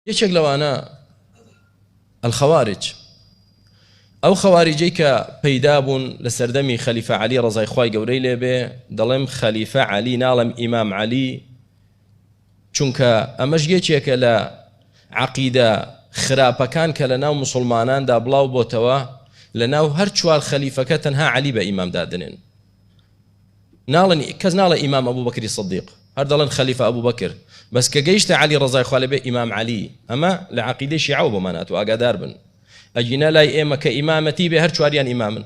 یەکێک لەوانە الخوارج ئەو خەواریجەی کە پەیدا بوون لە سەردەمی خەلیفە عەلی ڕەزای خوای گەورەی لێبێ دەڵێم خەلیفە عەلی ناڵێم ئیمام عەلی چونکە ئەمەش یەکێکە لە عەقیدە خراپەکان کە لە ناو موسڵماناندا بڵاو بۆتەوە لە ناو هەر چوار خەلیفەکە تەنها عەلی بە ئیمام دادنێن ناڵێن کەس ناڵێ ئیمام ئەبوو بەکری سیدیق هەر دەڵێن خەلیفە ئەبوو بەکر بەس کە گەیشتە عەلی ڕەزای خوا لێبێ ئیمام عەلی ئەمە لە عەقیدەی شیعە بۆمان هاتووە ئاگادار بن ئەجینە لای ئێمە کە ئیمامەتی بێ هەر چواریان ئیمامن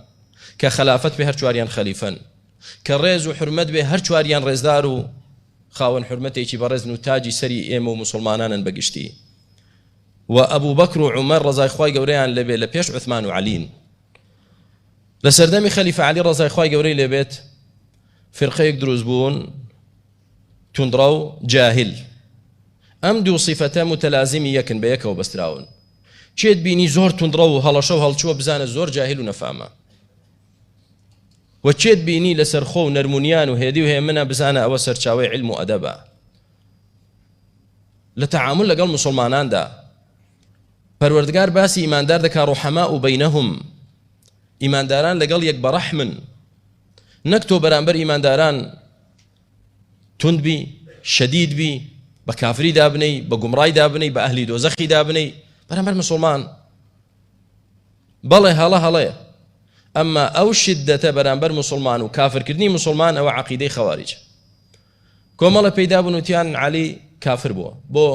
کە خلافەت بێ هەر چواریان خەلیفەن کە ڕێز و حرمەت بێ هەر چواریان ڕێزدار و خاوەن حرمەتێکی بەڕێزن و تاجی سەری ئێمە و موسڵمانانن بەگشتی و ئەبوو بەکر و عومەر ڕەزای خوای گەورەیان لێبێ لە پێش عوثمان و عەلین لە سەردەمی خەلیفە عەلی ڕەزای خوای گەورەی لێبێت فرقەیەک دروست بوون توندڕە و جاهل ئەم دوو صیفەتە متەلازمی یەکن بە یەکەوە بەستراون چێت بینی زۆر توندڕە و هەڵەشە و هەڵچووە بزانە زۆر جاهل و نەفامە و چێت بینی لەسەر خۆ و نەرمونیان و هێدی و هێمنە بزانە ئەوە سەرچاوەی علم و ئەدەبە لە تەعامل لەگەڵ موسڵماناندا پەروەردگار باسی ئیماندار دەکا ڕوحەما و بەینەهم ئیمانداران لەگەڵ یەک بەڕەحمن نەک تۆ بەرامبەر ئیمانداران تند بی شەدید بی بە کافری دابنەی بە گومڕای دابنەی بە ئەهلی دۆزەخی دابنەی بەرامبەر موسڵمان بەڵێ هەڵە هەڵەیە ئەمما ئەو شدەتە بەرامبەر موسڵمان و کافرکردنی موسڵمان ئەوە عەقیدەی خەواریج کۆمەڵە پەیدا بوون وتیان عەلی کافر بووە بۆ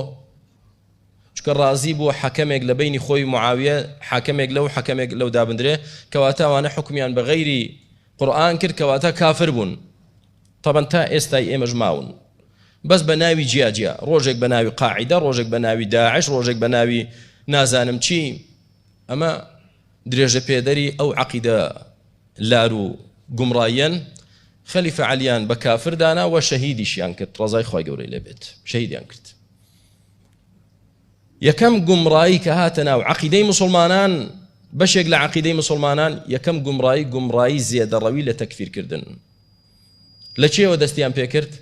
چکە ڕازی بووە حەکەمێک لە بینی خۆی معاویە حەکەمێک لەو حەکەمێک لەو دابدرێ کەواتە ئەوانە حکمیان بە غەیری قورئان کرد کەواتە کافر بوون طبعا تا ئێستای ئێمەش ماون بەس بە ناوی جیاجیا ڕۆژێک بە ناوی قاعیدە ڕۆژێک بە ناوی داعش ڕۆژێک بە ناوی نازانم چی ئەمە درێژە پێدەری ئەو عەقیدە لار و گومڕاییەن خەلیفە عەلیان بە کافر دانا و شەهیدیشیان کرد ڕەزای خوای گەورەی لێبێت شەهیدیان کرد یەکەم گومڕایی کە هاتە ناو عەقیدەی موسڵمانان بەشێک لە عەقیدەی موسڵمانان یەکەم گومڕایی زێدەڕەوی لە تەکفیرکردن لە چێوە دەستیان پێ کرد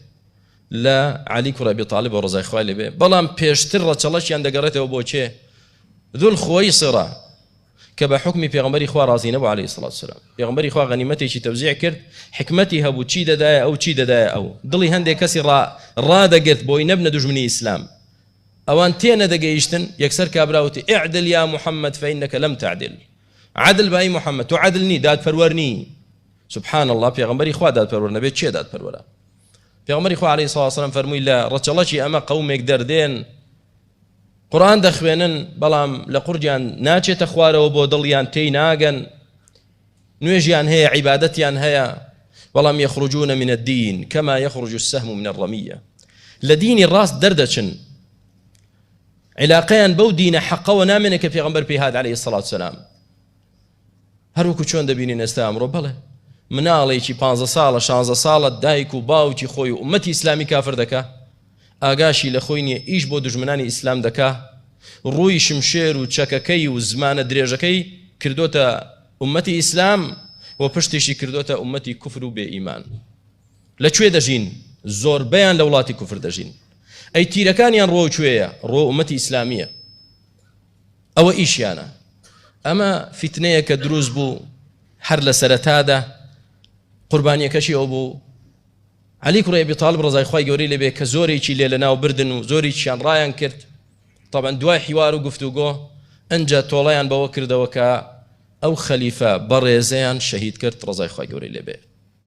لە عەلی کوڕی ئەبی تاڵیب و ڕەزای خوای لێبێ بەڵام پێشتر ڕەچەڵەشیان دەگەڕێتەوە بۆ چێ ذو الخوەیسرە کە بە حکمی پێغەمبەری خوا ڕازی نەبوو عەلەیهی سڵات وسەلام پێغەمبەری خوا غەنیمەتێکی تەوزیع کرد حکمەتی هەبوو چی دەدایە ئەو چی دەدایە ئەو دڵی هەندێک کەسی ڕادەگرت بۆی نەبنە دوژمنی ئیسلام ئەوان تێنە دەگەیشتن یەکسەر کابراوتی ئیعدل یا محەممەد فەئینەکە لەم تعدل عدل بە ئەی محەممەد تۆ عدل نی دادپەروەر نی سبحان الله پێغەمبەری خوا دادپەروەر نەبێت چێ دادپەروەرە پێغەمبەری خوا عەلەیهی سڵات وسەلام فەرمووی لە ڕەچەڵەکی ئەمە قەومێک دەردێن قورئان دەخوێنن بەڵام لە قورجیان ناچێتە خوارەوە بۆ دڵیان تێی ناگەن نوێژیان هەیە عیبادەتیان هەیە بەڵام یەخرجون من الدین کەما یەخرج السهم من الرەمیە لە دینی ڕاست دەردەچن علاقەیان بەو دینە حەقەوە نامێنێ کە پێغەمبەر پێی هات عەلەیهی سڵات وسەلام هەروەکو چۆن دەبینین ئێستا ئەمڕۆ بەڵێ مناڵێکی 15 ساڵە 16 ساڵە دایک و باوکی خۆی و ئومەتی ئیسلامی کافر دەکا ئاگاشی لە خۆی نییە ئیش بۆ دژمنانی ئیسلام دەکا ڕووی شمشێر و چەکەکەی و زمانە درێژەکەی کردوتە ئومەتی ئیسلام و پشتیشی کردوتە ئومەتی کوفر و بێ ئیمان لەکوێ دەژین زۆربەیان لە وڵاتی کوفر دەژین ئەی تیرەکانیان ڕۆ کوێیە ڕۆ ئومەتی ئیسلامیە ئەوە ئیشیانە ئەمە فیتنەیە کە دروست بوو هەر لە سەرەتادا قوربانیەکەشی ئەو بوو عەلی کوڕی ئەبی تاڵیب ڕەزای خوای گەورەی لێبێ کە زۆرێکی لێ لەناو بردن و زۆریشیان ڕایان کرد طبعا دوای حیوار و گفتوگۆ ئەنجا تۆڵەیان بەوە کردەوە کە ئەو خەلیفە بەڕێزەیان شەهید کرد ڕەزای خوای گەورەی لێبێ